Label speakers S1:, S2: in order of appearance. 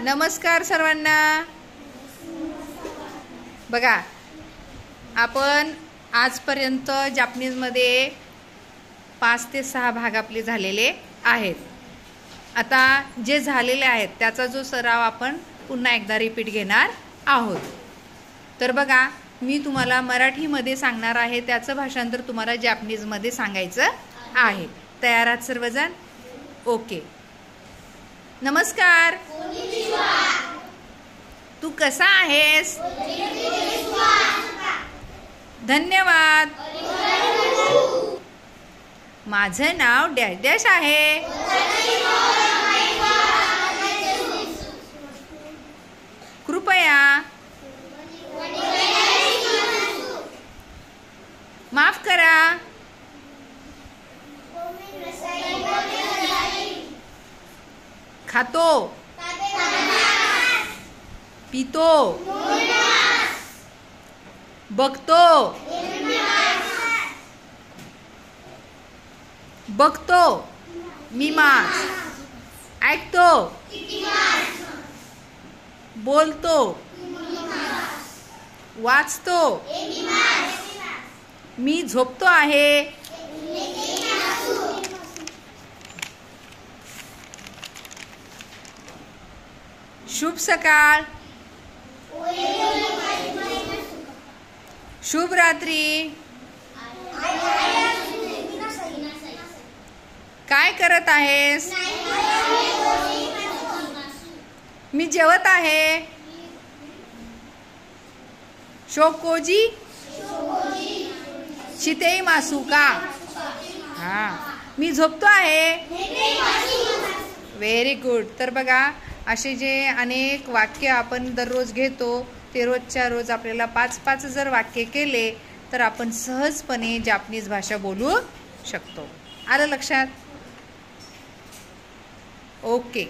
S1: नमस्कार सर्वांना। बघा, आपण आजपर्यंत जपानीजमध्ये 5 ते 6 भाग आपले झालेले आहेत। आता जे झालेले आहेत त्याचा जो सराव आपण पुन्हा एकदा रिपीट घेणार आहोत। तर बघा, मी तुम्हाला मराठीमध्ये सांगणार आहे, त्याचं भाषांतर तुम्हाला जपानीजमध्ये सांगायचं आहे। तयार आहात सर्वजण? ओके। नमस्कार। तू कसा आहेस? धन्यवाद। माझं नाव डॅश डॅश आहे। कृपया माफ करा। खातो, पितो, बघतो, मिमास, ऐकतो, बोलतो, वाचतो, मी झोपतो आहे। शुभ सकाळ, शुभ रात्री। काय करत आहेस? मी जेवत आहे। शोकोजी शितेई मासू का? हां, मी झोपतो आहे। Very good. तर बघा, असे जे अनेक वाक्य आपण दररोज घेतो ते रोजच्या रोज आपल्याला 5-5 जर वाक्य केले तर आपण सहजपणे जपानीज भाषा बोलू शकतो। आलं लक्षात? ओके।